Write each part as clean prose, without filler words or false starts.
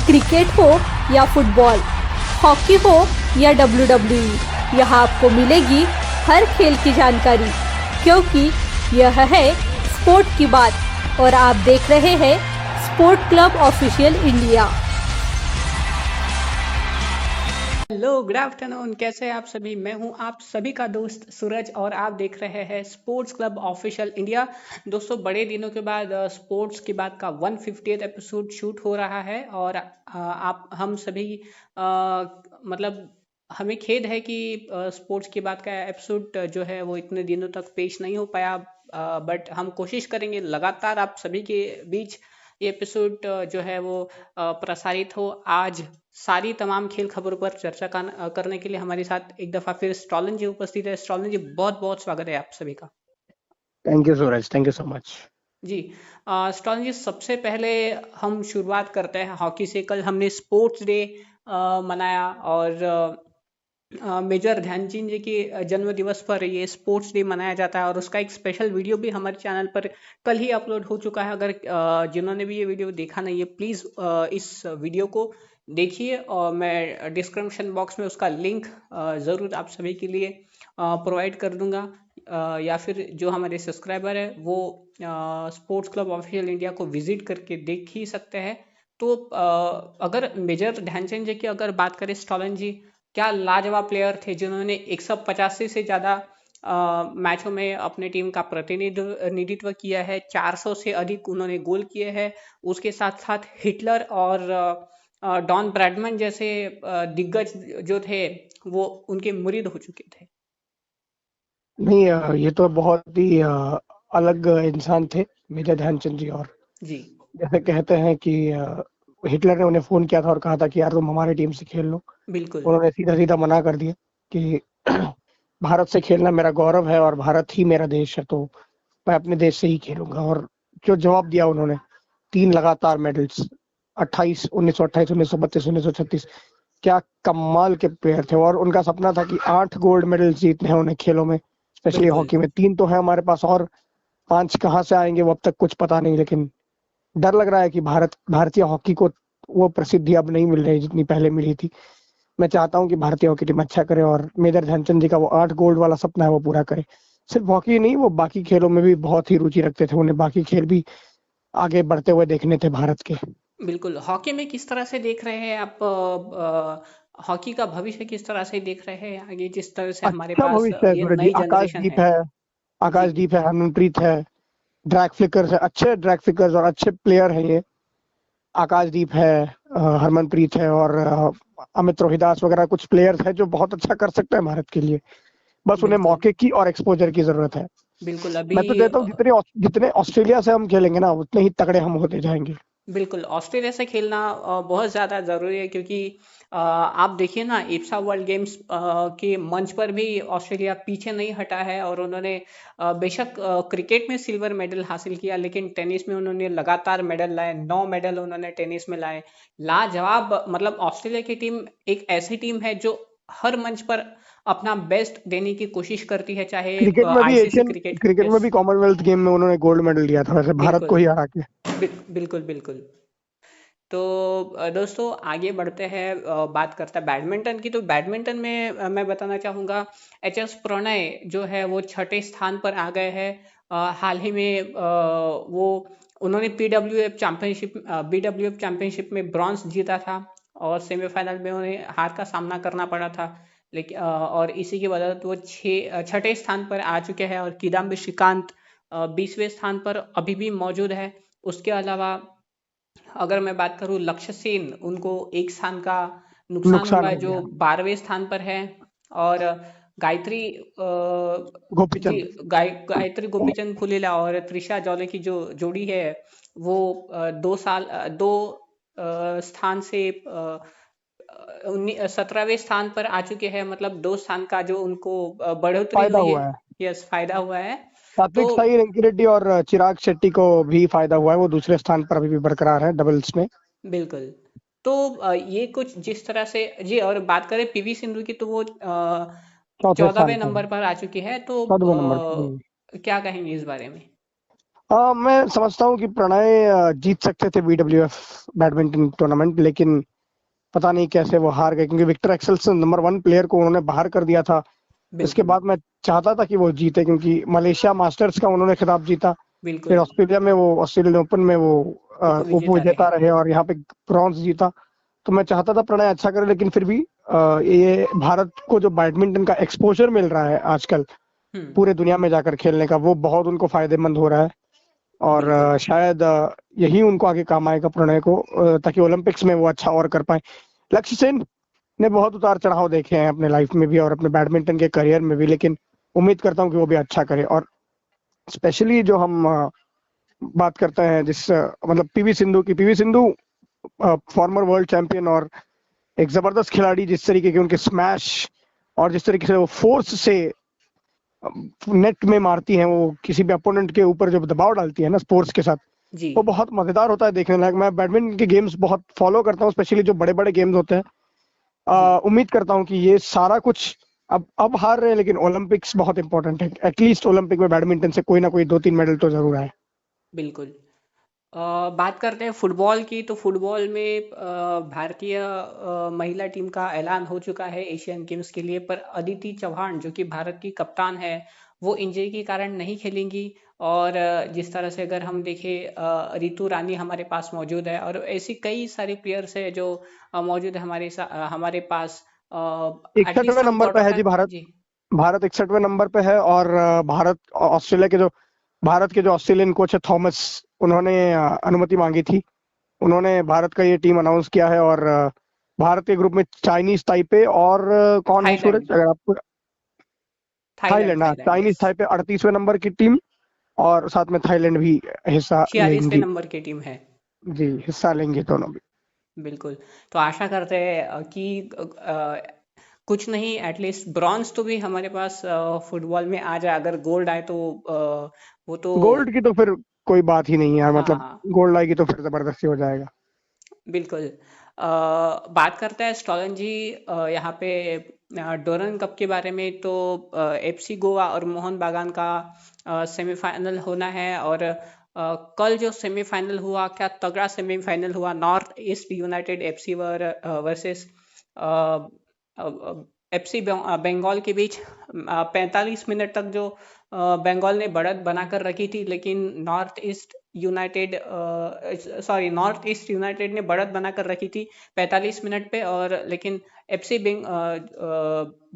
Cricket हो या football, hockey हो या WWE, यहाँ आपको मिलेगी हर खेल की जानकारी, क्योंकि यह है स्पोर्ट की बात और आप देख रहे हैं sport club official India. Hello, good afternoon. कैसे हैं आप सभी? मैं हूं आप सभी का दोस्त सूरज और आप देख रहे हैं स्पोर्ट्स क्लब ऑफिशियल इंडिया। दोस्तों, बड़े दिनों के बाद स्पोर्ट्स की बात का 150th एपिसोड शूट हो रहा है और आप हम सभी मतलब हमें खेद है कि स्पोर्ट्स की बात का एपिसोड जो है वो इतने दिनों तक पेश नहीं हो पाया, बट हम कोशिश करेंगे लगातार आप सभी के बीच ये एपिसोड जो है वो प्रसारित हो। आज सारी तमाम खेल खबरों पर चर्चा करने के लिए हमारे साथ एक दफा फिर स्टॉलन जी उपस्थित है। स्टॉलन जी, बहुत बहुत स्वागत है आप सभी का। Thank you Suraj, thank you so much. जी, स्टॉलन जी, सबसे पहले हम शुरुआत करते हैं हॉकी से। कल हमने स्पोर्ट्स डे मनाया और मेजर ध्यानचंद जी के जन्म दिवस पर ये स्पोर्ट्स डे मनाया जाता है और उसका एक स्पेशल वीडियो भी हमारे चैनल पर कल ही अपलोड हो चुका है। अगर जिन्होंने भी ये वीडियो देखा नहीं है, प्लीज़ इस वीडियो को देखिए और मैं डिस्क्रिप्शन बॉक्स में उसका लिंक ज़रूर आप सभी के लिए प्रोवाइड कर दूंगा, या फिर जो हमारे सब्सक्राइबर है वो स्पोर्ट्स क्लब ऑफिशियल इंडिया को विजिट करके देख ही सकते हैं। तो अगर मेजर ध्यानचंद जी की अगर बात करें स्टॉलन जी, क्या लाजवाब प्लेयर थे जिन्होंने 185 से ज़्यादा मैचों में अपने टीम का प्रतिनिधित्व किया है। 400 से अधिक उन्होंने गोल किए हैं। उसके साथ साथ हिटलर और डॉन ब्रैडमैन जैसे दिग्गज जो थे वो उनके मुरीद हो चुके थे। नहीं, ये तो बहुत ही अलग इंसान थे मेजर ध्यानचंद जी। और जी जैसे कहते हैं कि हिटलर ने उन्हें फोन किया था और कहा था कि यार तुम हमारी टीम से खेल लो, बिल्कुल उन्होंने सीधा सीधा मना कर दिया कि भारत से खेलना मेरा गौरव है और भारत ही मेरा देश है, तो मैं अपने देश से ही खेलूंगा। और जो जवाब दिया उन्होंने, 3 लगातार मेडल्स, 28, 1928, 1932, 1936, क्या कमाल के प्लेयर थे। और उनका सपना था कि 8 गोल्ड मेडल जीतने हैं उन्हें खेलों में, स्पेशली बिल्कुल हॉकी में। 3 तो है हमारे पास और 5 कहाँ से आएंगे वो अब तक कुछ पता नहीं, लेकिन डर लग रहा है कि भारतीय हॉकी को वो प्रसिद्धि अब नहीं मिल रही जितनी पहले मिली थी। मैं चाहता हूँ कि भारतीय हॉकी टीम अच्छा करे और मेजर ध्यानचंद जी का वो 8 गोल्ड वाला सपना है वो पूरा करे। सिर्फ हॉकी नहीं, वो बाकी खेलों में भी बहुत ही रुचि रखते थे, उन्हें बाकी खेल भी आगे बढ़ते हुए देखने थे भारत के। बिल्कुल। हॉकी में किस तरह से देख रहे हैं आप, हॉकी का भविष्य किस तरह से देख रहे हैं आगे, जिस तरह से हमारे अच्छा पास भविष्य है ये सूरज जी। नई जनरेशन आकाशदीप है? है, जी आकाशदीप है, हरमनप्रीत है, ड्रैग फ्लिकर्स है, अच्छे ड्रैग फ्लिकर्स और अच्छे प्लेयर हैं ये। आकाशदीप है, हरमनप्रीत है और अमित रोहिदास वगैरह कुछ प्लेयर्स हैं जो बहुत अच्छा कर सकते हैं भारत के लिए। बस उन्हें बिल्कुल मौके की और एक्सपोजर की जरूरत है। बिल्कुल। अभी मैं तो कहता हूँ जितने ऑस्ट्रेलिया से हम खेलेंगे ना, उतने ही तगड़े हम होते जाएंगे। बिल्कुल ऑस्ट्रेलिया से खेलना बहुत ज़्यादा ज़रूरी है, क्योंकि आप देखिए ना, इप्सा वर्ल्ड गेम्स के मंच पर भी ऑस्ट्रेलिया पीछे नहीं हटा है और उन्होंने बेशक क्रिकेट में सिल्वर मेडल हासिल किया, लेकिन टेनिस में उन्होंने लगातार मेडल लाए। 9 मेडल उन्होंने टेनिस में लाए। लाजवाब, मतलब ऑस्ट्रेलिया की टीम एक ऐसी टीम है जो हर मंच पर अपना बेस्ट देने की कोशिश करती है, चाहे क्रिकेट में भी आईसीसी एशियन क्रिकेट। क्रिकेट में यस, भी कॉमनवेल्थ गेम में उन्होंने गोल्ड मेडल लिया था, वैसे भारत को बिल्कुल ही हरा के। बिल्कुल बिल्कुल। तो दोस्तों आगे बढ़ते हैं, बात करते हैं बैडमिंटन की। तो बैडमिंटन में मैं बताना चाहूँगा, एच एस प्रणय जो है वो 6ठे स्थान पर आ गए हैं। हाल ही में वो उन्होंने बीडब्ल्यूएफ चैंपियनशिप में ब्रॉन्ज जीता था और सेमीफाइनल में उन्हें हार का सामना करना पड़ा था। लेकिन और इसी की बदौलत वो 6ठे स्थान पर आ चुके हैं और किदाम्बी श्रीकांत 20वें स्थान पर अभी भी मौजूद है। उसके अलावा अगर मैं बात करूं लक्ष्य सेन, उनको एक स्थान का नुकसान नुकसान हुआ है, हो जो गया। 12वें स्थान पर है। और गायत्री जी, गोपीचंद। गायत्री गोपीचंद पुलेला और त्रिशा जौले की जो जोड़ी है वो 2 स्थान से 17वें स्थान पर आ चुके हैं। मतलब 2 स्थान का जो उनको बढ़ोतरी फायदा हुई है। हुआ है। यस, फायदा हुआ है। तो सात्विक साई रंकीरेड्डी और चिराग शेट्टी को भी फायदा हुआ है, वो दूसरे स्थान पर अभी भी बरकरार है डबल्स में। बिल्कुल। तो ये कुछ जिस तरह से जी, और बात करें पीवी सिंधु की, तो वो चौथे स्थान 14वें पर, नंबर पर आ चुकी है। तो 14वें नंबर पर। क्या कहेंगे इस बारे में? मैं समझता हूँ कि प्रणय जीत सकते थे BWF बैडमिंटन टूर्नामेंट, लेकिन पता नहीं कैसे वो हार गए, क्योंकि विक्टर एक्सेल्सन नंबर 1 प्लेयर को उन्होंने बाहर कर दिया था। इसके बिल्कुल बाद मैं चाहता था कि वो जीते, क्योंकि मलेशिया मास्टर्स का उन्होंने खिताब जीता, फिर बिल्कुल ऑस्ट्रेलिया में वो ऑस्ट्रेलियन ओपन में वो उप उप विजेता विजेता रहे। रहे और यहाँ पे ब्रॉन्ज जीता। तो मैं चाहता था प्रणय अच्छा करे, लेकिन फिर भी ये भारत को जो बैडमिंटन का एक्सपोजर मिल रहा है आजकल हम्म। पूरे दुनिया में जाकर खेलने का, वो बहुत उनको फायदेमंद हो रहा है। और बिल्कुल शायद यही उनको आगे काम आएगा प्रणय को, ताकि ओलंपिक्स में वो अच्छा और कर पाए। लक्ष्य सेन ने बहुत उतार चढ़ाव देखे हैं अपने लाइफ में भी और अपने बैडमिंटन के करियर में भी, लेकिन उम्मीद करता हूँ कि वो भी अच्छा करे। और स्पेशली जो हम बात करते हैं मतलब PV Sindhu farmer world champion और एक जबरदस्त खिलाड़ी, जिस तरीके के उनके स्मैश और जिस तरीके से वो फोर्स से नेट में मारती हैं, वो किसी भी अपोनेंट के ऊपर जो दबाव डालती है ना स्पोर्ट्स के साथ, जी। वो बहुत मजेदार होता है देखने लायक। मैं बैडमिंटन के गेम्स बहुत फॉलो करता हूँ, स्पेशली जो बड़े बड़े गेम्स होते हैं। जी उम्मीद करता हूँ कि ये सारा कुछ अब हार रहे हैं, लेकिन ओलंपिक्स बहुत इंपॉर्टेंट है। एटलीस्ट ओलंपिक में बैडमिंटन से कोई ना कोई 2-3 मेडल तो जरूर आए। बिल्कुल। बात करते हैं फुटबॉल की, तो फुटबॉल में भारतीय महिला टीम का ऐलान हो चुका है एशियन गेम्स के लिए, पर अदिति चौहान जो कि भारत की कप्तान है, वो इंजरी के कारण नहीं खेलेंगी। और जिस तरह से अगर हम देखें, रितु रानी हमारे पास मौजूद है, और ऐसी कई सारे प्लेयर्स है जो मौजूद है हमारे पास। 61वें एटलीस्ट हम नंबर पे क्वार्टर है जी फाइनल। भारत। जी भारत 61वें नंबर पे है, और भारत के जो ऑस्ट्रेलियन कोच है थॉमस, उन्होंने अनुमति मांगी थी। उन्होंने भारत का ये टीम अनाउंस किया है। और भारत के ग्रुप में चाइनीज ताइपे और कौन है सूरज, थाईलैंड। अगर आपको? थाईलैंड थाईलैंड, हाँ, थाईलैंड चाइनीज यस। ताइपे 38वें नंबर की टीम, और साथ में थाईलैंड भी हिस्सा 46वें लेंगी। नंबर की टीम है। जी, हिस्सा लेंगे दोनों भी। बिल्कुल। तो आशा करते हैं कि कुछ नहीं, एटलीस्ट ब्रॉन्ज तो भी हमारे पास फुटबॉल में आ जाए। अगर गोल्ड आए तो वो तो। गोल्ड की तो फिर कोई बात ही नहीं है यार, मतलब हाँ गोल्ड आएगी तो फिर जबरदस्ती हो जाएगा। बिल्कुल। बात करते हैं स्टॉलन जी, यहाँ पे डोरन कप के बारे में। तो एफसी गोवा और मोहन बागान का सेमीफाइनल होना है। और कल जो सेमीफाइनल हुआ, क्या तगड़ा सेमीफाइनल हुआ, North East United FC versus FC Bengal के बीच। 45 मिनट तक जो बंगाल ने बढ़त बनाकर रखी थी, लेकिन नॉर्थ ईस्ट यूनाइटेड ने बढ़त बनाकर रखी थी 45 मिनट पे। और लेकिन एफसी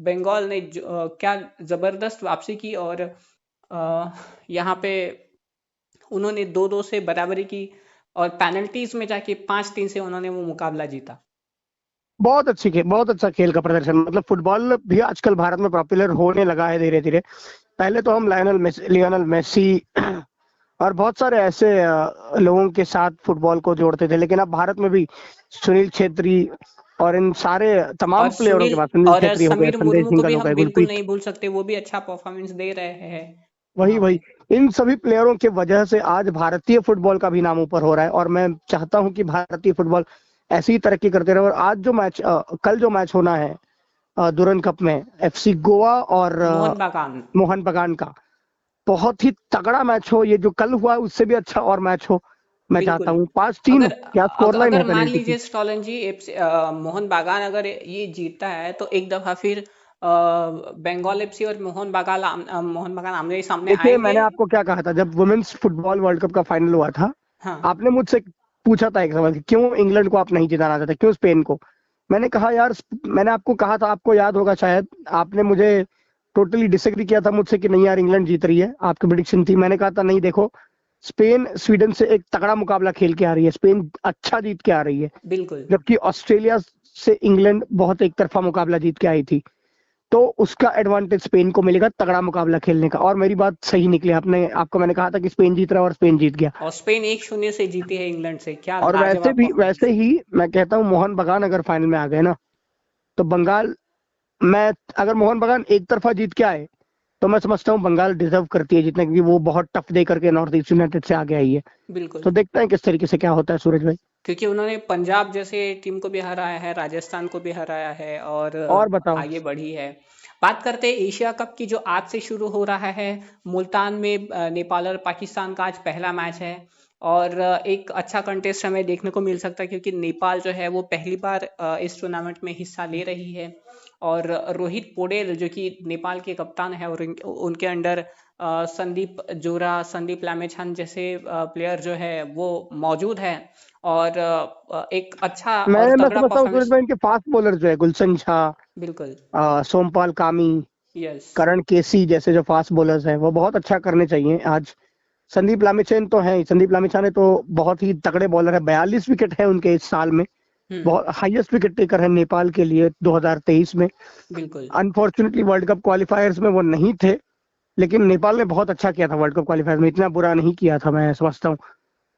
बंगाल ने क्या जबरदस्त वापसी की, और यहाँ पे उन्होंने 2-2 से बराबरी की, और पेनल्टीज में जाके 5-3 से उन्होंने वो मुकाबला जीता। बहुत अच्छा खेल का प्रदर्शन, मतलब फुटबॉल भी आजकल भारत में पॉपुलर होने लगा है धीरे धीरे। पहले तो हम लियोनेल मेसी और बहुत सारे ऐसे लोगों के साथ फुटबॉल को जोड़ते थे, लेकिन अब भारत में भी सुनील छेत्री और इन सारे तमाम और प्लेयरों के सुनील बाद, सुनील और छेत्री हो गए, समीर संदेश मुर्मू को सिंघल भी हो गए, हम बिल्कुल गुरप्रीत, नहीं भूल सकते, वो भी अच्छा परफॉर्मेंस दे रहे हैं वही वहां वही पे। इन सभी प्लेयरों के वजह से आज भारतीय फुटबॉल का भी नाम ऊपर हो रहा है। और मैं चाहता हूं कि भारतीय फुटबॉल ऐसी ही तरक्की करते रहे। और आज जो मैच कल जो मैच होना है दुरन कप में, एफसी गोवा और मोहन बागान। मोहन बगान का, बहुत ही तगड़ा मैच हो। ये जो कल हुआ उससे भी अच्छा और मैच हो, मैं चाहता बिल्कुल। हूँ। 5-3 अगर क्या स्कोर लाइन अगर है मान पेनल्टी की। लीजिए स्टॉलन जी, मोहन बागान अगर ये जीतता है, तो एक दफा फिर बंगाल एफसी और मोहन बागान आमने सामने देखिए, आएंगे। मैंने आपको क्या कहा था जब वुमेन्स फुटबॉल वर्ल्ड कप का फाइनल हुआ था, हाँ आपने मुझसे पूछा था एक सवाल कि क्यों इंग्लैंड को आप नहीं जिताना चाहते, क्यों स्पेन को। मैंने कहा यार, मैंने आपको कहा था, आपको याद होगा शायद, आपने मुझे टोटली डिसएग्री किया था मुझसे कि नहीं यार इंग्लैंड जीत रही है, आपकी प्रेडिक्शन थी। मैंने कहा था नहीं, देखो, स्पेन स्वीडन से एक तगड़ा मुकाबला खेल के आ रही है, स्पेन अच्छा जीत के आ रही है, बिल्कुल जबकि ऑस्ट्रेलिया से इंग्लैंड बहुत एक तरफा मुकाबला जीत के आई थी। तो उसका एडवांटेज स्पेन को मिलेगा तगड़ा मुकाबला खेलने का। और मेरी बात सही निकली, आपको मैंने कहा था कि स्पेन जीत रहा है और स्पेन जीत गया। और स्पेन 1-0 से जीती है इंग्लैंड से, क्या और लाजवाब वैसे परफॉर्मेंस। ही मैं कहता हूँ, मोहन बगान अगर फाइनल में आ गए ना, तो बंगाल, मैं अगर मोहन बगान एक तरफा जीत के आए तो मैं समझता हूँ बंगाल डिजर्व करती है जीतने, क्योंकि वो बहुत टफ दे करके नॉर्थ ईस्ट यूनाइटेड से आगे आई है। बिल्कुल, तो देखते हैं किस तरीके से क्या होता है सूरज भाई। क्योंकि उन्होंने पंजाब जैसे टीम को भी हराया है, राजस्थान को भी हराया है, और और बताओ। आगे बढ़ी है। बात करते हैं एशिया कप की, जो आज से शुरू हो रहा है मुल्तान में। नेपाल और पाकिस्तान का आज पहला मैच है और एक अच्छा कंटेस्ट हमें देखने को मिल सकता है, क्योंकि नेपाल जो है वो पहली बार इस टूर्नामेंट में हिस्सा ले रही है। और रोहित पौडेल जो कि नेपाल के कप्तान है, और उनके अंडर संदीप जोरा, संदीप लामेछान जैसे प्लेयर जो है वो मौजूद है। और एक अच्छा और मैं तगड़ा समझता हूँ सूरज परफॉर्मेंस। भाई, इनके फास्ट बॉलर जो है गुलशन शाह, बिल्कुल। सोमपाल कामी, यस। करण केसी जैसे जो फास्ट बॉलर्स हैं वो बहुत अच्छा करने चाहिए आज। संदीप लामिछान तो है, संदीप लामिछान है तो बहुत ही तगड़े बॉलर है, 42 विकेट है उनके इस साल में, बहुत हाईएस्ट विकेट टेकर है नेपाल के लिए 2023 में। बिल्कुल। अनफॉर्चुनेटली वर्ल्ड कप क्वालिफायर्स में वो नहीं थे, लेकिन नेपाल ने बहुत अच्छा किया था वर्ल्ड कप क्वालिफायर्स में, इतना बुरा नहीं किया था मैं समझता हूँ।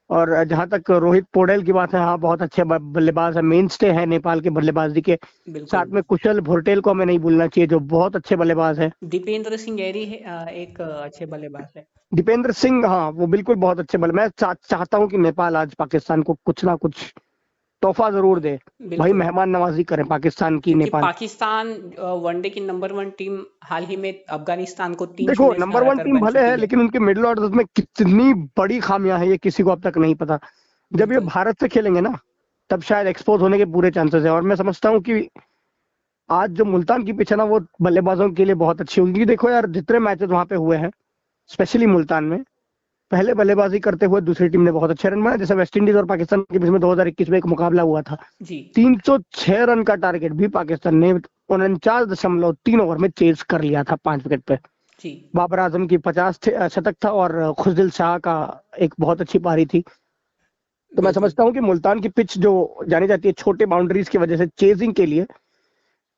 और जहां तक रोहित पौडेल की बात है, हाँ बहुत अच्छे बल्लेबाज है, मेन स्टे है नेपाल के बल्लेबाजी के। साथ बिल्कुल। में कुशल भोरटेल को हमें नहीं भूलना चाहिए, जो बहुत अच्छे बल्लेबाज है। दीपेंद्र सिंह ऐरी है, एक अच्छे बल्लेबाज है। दीपेंद्र सिंह, हाँ वो बिल्कुल बहुत अच्छे बल्ले। मैं चाहता हूँ कि नेपाल आज पाकिस्तान को कुछ ना कुछ तोहफा जरूर दे, भाई बिल्कुल, मेहमान नवाजी करें पाकिस्तान की क्योंकि नेपाल। पाकिस्तान वनडे की नंबर 1 टीम हाल ही में अफगानिस्तान को 3-0 देखो से नंबर 1 हराकर टीम बन भले चुकी है, है। लेकिन उनके मिडिल ऑर्डर में कितनी बड़ी खामियां हैं ये किसी को अब तक नहीं पता। जब ये बिल्कुल। भारत से खेलेंगे ना, तब शायद एक्सपोज होने के पूरे चांसेस है। और मैं समझता हूँ कि आज जो मुल्तान की पिच है ना, वो बल्लेबाजों के लिए बहुत अच्छी होगी, क्योंकि देखो यार जितने मैचेस वहां पे हुए हैं, स्पेशली मुल्तान में, पहले बल्लेबाजी करते हुए दूसरी टीम ने बहुत अच्छे रन बनाए। जैसे वेस्ट इंडीज और पाकिस्तान के बीच में 2021 में एक मुकाबला हुआ था, जी। 306 रन का टारगेट भी पाकिस्तान ने 49.3 ओवर में चेज कर लिया था 5 विकेट पे। जी। बाबर आजम की 50 शतक था और खुशदिल शाह का एक बहुत अच्छी पारी थी। तो मैं बिल्कुल। समझता हूँ कि मुल्तान की पिच जो जानी जाती है छोटे बाउंड्रीज की वजह से चेजिंग के लिए,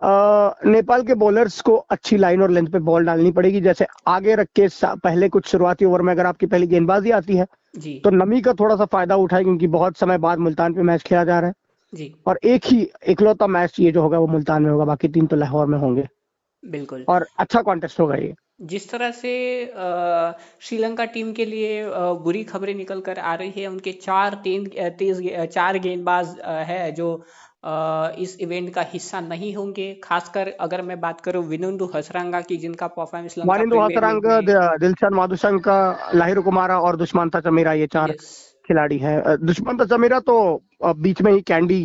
नेपाल के बॉलर्स को अच्छी लाइन और लेंथ पे बॉल डालनी पड़ेगी। जैसे आगे रख के पहले कुछ शुरुआती ओवर में अगर आपकी पहली गेंदबाजी आती है जी। तो नमी का थोड़ा सा फायदा उठाए, क्योंकि बहुत समय बाद मुल्तान पे मैच खेला जा रहा है। जी। और एक ही इकलौता मैच ये जो होगा वो मुल्तान में होगा, बाकी 3 तो लाहौर में होंगे। बिल्कुल। और अच्छा कॉन्टेस्ट होगा ये। जिस तरह से श्रीलंका टीम के लिए बुरी खबरें निकल कर आ रही है, उनके 4 गेंदबाज है जो इस इवेंट का हिस्सा नहीं होंगे। खासकर अगर मैं बात करूं विनुंदु हसरंगा की, जिनका performance Sri Lanka Wanindu premier league Hasaranga, में। दिलशान माधुशंका, लाहिरु कुमारा और दुष्मंता चमीरा, ये 4 यस। खिलाड़ी हैं। दुष्मंता चमीरा तो बीच में ही कैंडी,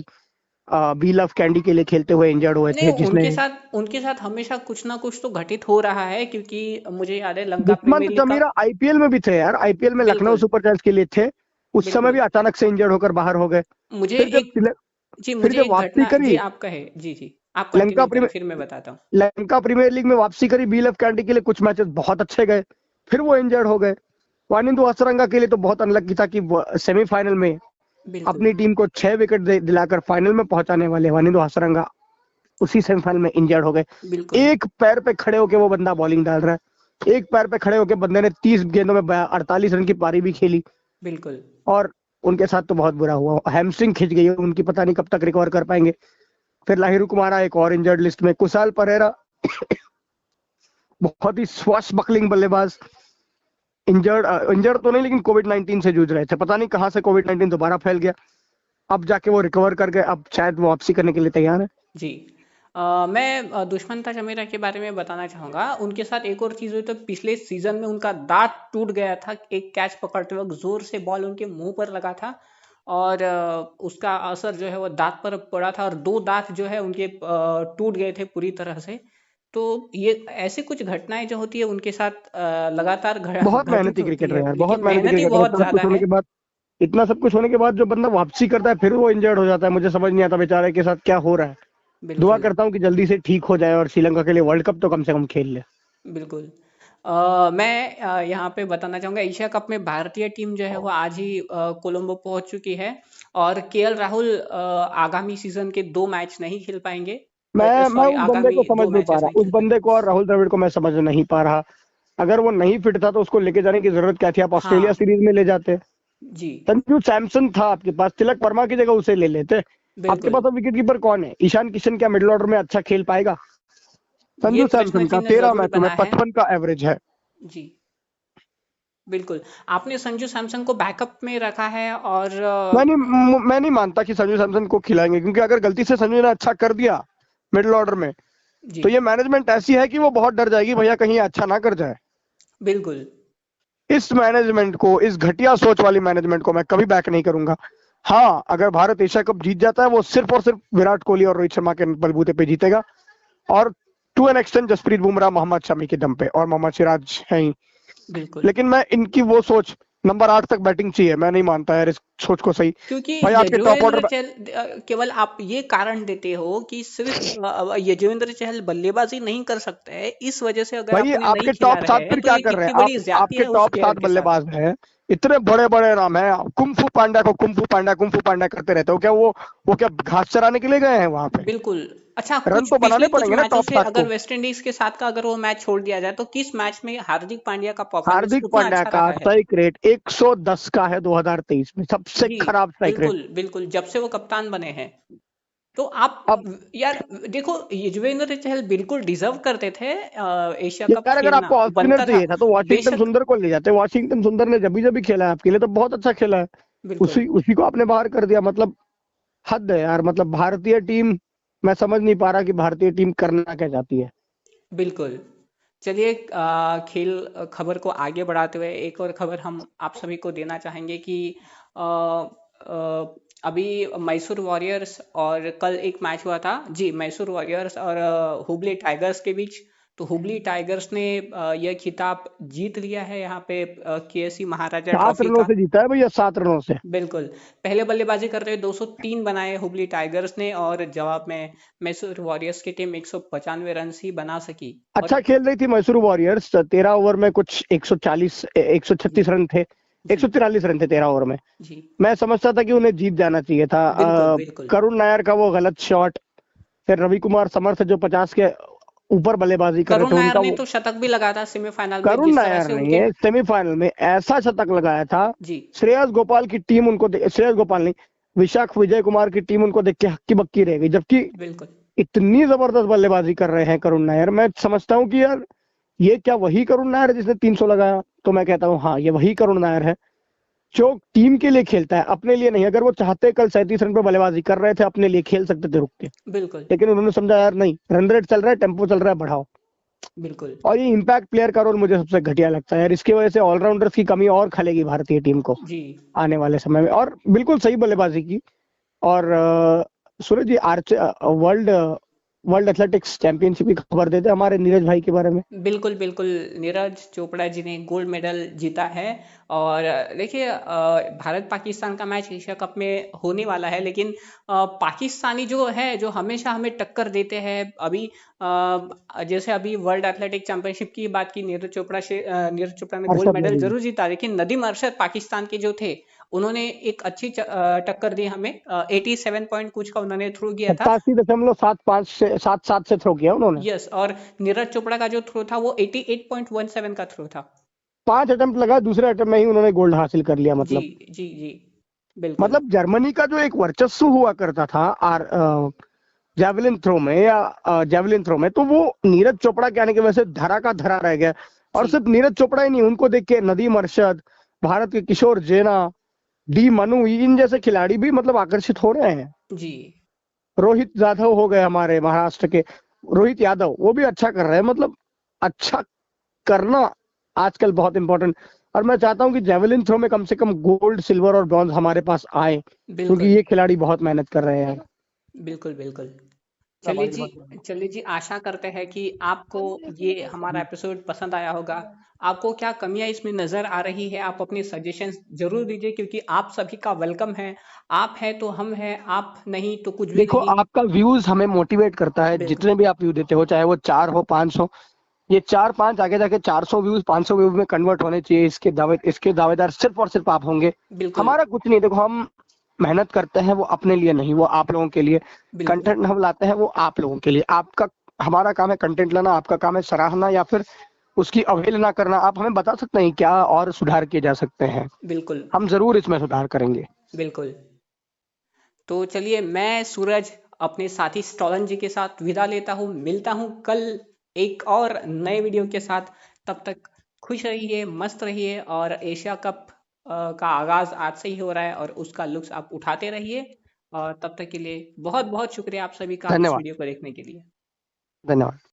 वी लव कैंडी के लिए खेलते हुए इंजर्ड हुए नहीं, थे, जिसने उनके साथ हमेशा कुछ ना कुछ तो घटित हो रहा है, क्योंकि मुझे याद है लंका दुष्मंत प्रीमियर लीग का। चमीरा आईपीएल में भी थे यार, आईपीएल में लखनऊ बिल्कुल। सुपर जायंट्स के लिए थे, उस समय बिल्कुल। भी अचानक से इंजर्ड होकर बाहर हो गए। मुझे फिर जब एक जी, फिर मुझे जब एक वापसी घटना। जी, करी आप कहे। जी जी, आप लंका कंटिन्यू करें, प्रीमियर फिर मैं बताता हूँ। लंका प्रीमियर लीग में वापसी करी, बी लव कैंडी के लिए कुछ मैचेस बहुत अच्छे गए, फिर वो इंजर्ड हो गए। वानिंदु हसरंगा के लिए तो बहुत अनलकी था कि सेमीफाइनल में बिल्कुल। अपनी टीम को 6 विकेट दिलाकर फाइनल में पहुंचाने वाले वानिंदु हसरंगा उसी सेमीफाइनल में इंजर्ड हो गए। बिल्कुल। एक पैर पे खड़े होके वो बंदा बॉलिंग डाल रहा है, एक पैर पे खड़े होके बंदे ने 30 गेंदों में 48 रन की पारी भी खेली। बिल्कुल। और उनके साथ तो बहुत बुरा हुआ, हैमस्ट्रिंग खिंच गई उनकी, पता नहीं कब तक रिकवर कर पाएंगे। फिर लाहिरु कुमारा एक और इंजर्ड लिस्ट में, कुशाल परेरा बहुत ही स्वश बकलिंग बल्लेबाज, इंजर्ड तो नहीं लेकिन कोविड-19 से जूझ रहे थे, पता नहीं कहां से कोविड-19 दोबारा फैल गया, अब जाके वो रिकवर कर गए, अब शायद वो वापसी करने के लिए तैयार है। जी। मैं दुष्मंता चमेरा के बारे में बताना चाहूंगा। उनके साथ एक और चीज हुई, तो पिछले सीजन में उनका दांत टूट गया था, एक कैच पकड़ते वक्त जोर से बॉल उनके मुंह पर लगा था और उसका असर जो है वो दांत पर पड़ा था, और 2 दांत जो है उनके टूट गए थे पूरी तरह से। तो ये ऐसे कुछ घटनाएं जो होती है उनके साथ लगातार बहुत घटित मेहनती होती क्रिकेटर है है, यार, बहुत लेकिन मेहनती मेहनत ही क्रिकेटर है। बहुत ज्यादा है। इतना सब कुछ होने के बाद जो बंदा वापसी करता है फिर वो इंजर्ड हो जाता है, मुझे समझ नहीं आता बेचारे के साथ क्या हो रहा है। दुआ बिल्कुल। करता हूँ कि जल्दी से ठीक हो जाए और श्रीलंका के लिए वर्ल्ड कप तो कम से कम खेल ले। बिल्कुल। मैं यहाँ पे बताना चाहूंगा, एशिया कप में भारतीय टीम जो है वो आज ही कोलंबो पहुंच चुकी है, और केएल राहुल आगामी सीजन के 2 मैच नहीं खेल पाएंगे। मैं सॉरी, उस बंदे को आगामी समझ 2 नहीं पा मैचेस रहा, नहीं उस खेल बंदे पाएंगे। को और राहुल द्रविड़ को मैं समझ नहीं पा रहा। अगर वो नहीं फिट था तो उसको लेके जाने की जरूरत क्या थी, आप ऑस्ट्रेलिया हाँ। सीरीज में ले जाते। जी। संजू सैमसन था आपके पास, तिलक वर्मा की जगह उसे ले लेते। आपके बिल्कुल। पास अब विकेट कीपर कौन है? ईशान किशन क्या मिडिल ऑर्डर में अच्छा खेल पाएगा? ये संजू प्रश्न सैमसन का चिन्ह 13 जरूर मैचों में बना है। 55 का एवरेज है। जी। बिल्कुल। आपने संजू सैमसन को बैकअप में रखा है, और मैं नहीं मानता कि संजू सैमसन को खिलाएंगे, क्योंकि अगर गलती से संजू ने अच्छा कर दिया मिडिल ऑर्डर में जी तो ये मैनेजमेंट ऐसी है कि वो बहुत डर जाएगी भैया कहीं अच्छा ना कर जाए। बिल्कुल इस मैनेजमेंट को, इस घटिया सोच वाली मैनेजमेंट को मैं कभी बैक नहीं करूंगा। हाँ, अगर भारत एशिया कप जीत जाता है वो सिर्फ और सिर्फ विराट कोहली और रोहित शर्मा के बलबूते पे जीतेगा, और to an extent Jasprit Bumrah, Mohammed Shami के दम पे, और मोहम्मद सिराज है ही। बिल्कुल। लेकिन मैं इनकी वो सोच, नंबर 8 तक बैटिंग चाहिए, मैं नहीं मानता यार इस सोच को सही। क्योंकि भाई आपके टॉप यजुवेंद्र ऑर्डर, चहल केवल आप ये कारण देते हो कि सिर्फ यजुवेंद्र चहल बल्लेबाजी नहीं कर सकते हैं, इस वजह से अगर भाई आप उन्हें नहीं आपके खिला टॉप रहे 7 हैं फिर तो क्या ये कर रहे कितनी हैं आप? बड़ी ज्यादती आपके है उस टॉप प्लेयर 7 के साथ। बल्लेबाज हैं, इतने बड़े बड़े नाम है, कुंफू पांड्या को कुंफू पांड्या करते रहते हो क्या? वो क्या घास चराने के लिए गए हैं वहां पे? बिल्कुल। अच्छा, रन कुछ तो बनाने पिछले कुछ पड़ेंगे ना मैचों टॉप से 7 अगर को। वेस्ट इंडीज के साथ का अगर वो मैच छोड़ दिया जाए तो किस मैच में हार्दिक पांड्या का परफॉर्मेंस हार्दिक उतना पांड्या अच्छा का रहा है? स्ट्राइक रेट 110 का है 2023 में, सबसे जी खराब स्ट्राइक रेट। बिल्कुल बिल्कुल, जब से वो कप्तान बने हैं। तो आप अब यार देखो, युजवेंद्र चहल बिल्कुल डिजर्व करते थे एशिया कप यार अगर खेलना, आपको ऑफ स्पिनर बनता था। चाहिए था तो वॉशिंगटन बेशक। सुंदर को ले जाते। वॉशिंगटन सुंदर ने जब भी खेला है आपके लिए तो बहुत अच्छा खेला है। बिल्कुल उसी उसी को आपने बाहर कर दिया, मतलब हद है यार। मतलब भारतीय टीम, मैं समझ नहीं पा रहा कि भारतीय टीम करना क्या चाहती है। बिल्कुल। चलिए, खेल खबर को आगे बढ़ाते हुए एक और खबर हम आप सभी को देना चाहेंगे कि अ, अभी मैसूर वॉरियर्स और कल एक मैच हुआ था जी, मैसूर वॉरियर्स और हुबली टाइगर्स के बीच। तो हुबली टाइगर्स ने यह खिताब जीत लिया है यहाँ पे केएससी महाराजा 7 ट्रॉफी रनों का। से जीता है भैया, 7 रनों से। बिल्कुल। पहले बल्लेबाजी करते हुए 203 बनाए हुबली टाइगर्स ने, और जवाब में मैसूर वॉरियर्स की टीम 195 रन ही बना सकी। और अच्छा खेल रही थी मैसूर वॉरियर्स। 13 ओवर में कुछ 136 जी रन थे, जी 143 रन थे 13 ओवर में। जी मैं समझता था कि उन्हें जीत जाना चाहिए था। बिल्कुल बिल्कुल। करुण नायर का वो गलत शॉट, फिर रवि कुमार समर्थ जो 50 के ऊपर बल्लेबाजी कर रहे करुण थे नायर उनका ने वो। तो शतक भी लगाया था सेमीफाइनल में, करुण जिस तरह नायर से ने उनके। सेमीफाइनल में ऐसा शतक लगाया था, जी श्रेयस गोपाल की टीम उनको श्रेयस गोपाल नहीं, विशाख विजय कुमार की टीम उनको देख के हक्की बक्की रह गई। जबकि बिल्कुल इतनी जबरदस्त बल्लेबाजी कर रहे हैं करुण नायर। मैं समझता हूँ कि यार ये क्या वही करुण नायर है जिसने 300 लगाया? तो मैं कहता हूँ हाँ, ये वही करुण नायर है जो टीम के लिए खेलता है, अपने लिए नहीं। अगर वो चाहते कल 37 रन पे बल्लेबाजी कर रहे थे, अपने लिए खेल सकते थे रुक के, बिल्कुल लेकिन उन्होंने समझा यार नहीं, रन रेट चल रहा है, टेम्पो चल रहा है, बढ़ाओ। बिल्कुल। और ये इम्पैक्ट प्लेयर का रोल मुझे सबसे घटिया लगता है यार। इसकी वजह से ऑलराउंडर्स की कमी और खलेगी भारतीय टीम को जी आने वाले समय में। और बिल्कुल सही बल्लेबाजी की। और Suraj ji, arch world world athletics championship की खबर देते हमारे नीरज भाई के बारे में। बिल्कुल बिल्कुल। नीरज चोपड़ा जी ने गोल्ड मेडल जीता है। और देखिए, भारत पाकिस्तान का मैच एशिया कप में होने वाला है, लेकिन पाकिस्तानी जो है, जो हमेशा हमें टक्कर देते हैं। अभी जैसे अभी वर्ल्ड एथलेटिक चैंपियनशिप की बात की, नीरज चोपड़ा ने गोल्ड हर्षद ने मेडल दी जरूर जीता, लेकिन नदीम अरशद पाकिस्तान के जो थे, उन्होंने एक अच्छी टक्कर दी हमें। 87 पॉइंट कुछ का उन्होंने थ्रो किया था। 87.75 से 77 से थ्रो किया उन्होंने। यस, और नीरज चोपड़ा का जो थ्रो था वो 88.17 का थ्रो था। 5 अटेम्प्ट लगा, दूसरे अटेम्प्ट में ही उन्होंने गोल्ड हासिल कर लिया। जी मतलब जी जी बिल्कुल जर्मनी का जो एक वर्चस्व हुआ करता था जेवलिन थ्रो में, या जेवलिन थ्रो में, तो वो नीरज चोपड़ा के आने की वजह से धरा का धरा रह गया। और जी सिर्फ नीरज चोपड़ा ही नहीं, उनको देख के नदीम अरशद, भारत के किशोर जेना, डी मनु, इन जैसे खिलाड़ी भी मतलब आकर्षित हो रहे हैं। जी रोहित यादव हो गए हमारे महाराष्ट्र के, रोहित यादव, वो भी अच्छा कर रहे हैं। मतलब अच्छा करना आजकल बहुत इंपॉर्टेंट। और मैं चाहता हूं कि जेवलिन थ्रो में कम से कम गोल्ड, सिल्वर और ब्रॉन्ज हमारे पास आए, क्योंकि बिल्कुल ये खिलाड़ी बहुत मेहनत कर रहे हैं। बिल्कुल बिल्कुल। सब चलिए आगे जी, बढ़ रहे हैं। चलिए जी, आशा करते हैं कि आपको ये हमारा एपिसोड पसंद आया होगा। आपको क्या कमियां इसमें नजर आ रही है, आप अपने सजेशंस जरूर दीजिए, क्योंकि आप सभी का वेलकम है। आप हैं तो हम हैं, आप नहीं तो कुछ भी देखो, नहीं। आपका व्यूज हमें मोटिवेट करता है। बिल्कुल जितने भी आप व्यू देते हो, चाहे वो 4 हो 5 हो, ये 4-5 आगे जाके 400 व्यूज 500 व्यूज में कन्वर्ट होने चाहिए। इसके दावेदार सिर्फ और सिर्फ आप होंगे। बिल्कुल हमारा कुछ नहीं। देखो, हम मेहनत करते हैं वो अपने लिए नहीं, वो आप लोगों के लिए। बिल्कुल कंटेंट हम लाते हैं वो आप लोगों के लिए। आपका हमारा काम है कंटेंट लाना, आपका काम है सराहना या फिर उसकी अवहेलना करना। आप हमें बता सकते हैं क्या और सुधार किए जा सकते हैं, बिल्कुल हम जरूर इसमें सुधार करेंगे। बिल्कुल। तो चलिए, मैं सूरज अपने साथी स्टॉलन जी के साथ विदा लेता हूँ। मिलता हूँ कल एक और नए वीडियो के साथ। तब तक खुश रहिए, मस्त रहिए, और एशिया कप का आगाज आज से ही हो रहा है, और उसका लुत्फ आप उठाते रहिए। और तब तक के लिए बहुत बहुत शुक्रिया आप सभी का इस धन्यवाद। वीडियो को देखने के लिए। धन्यवाद।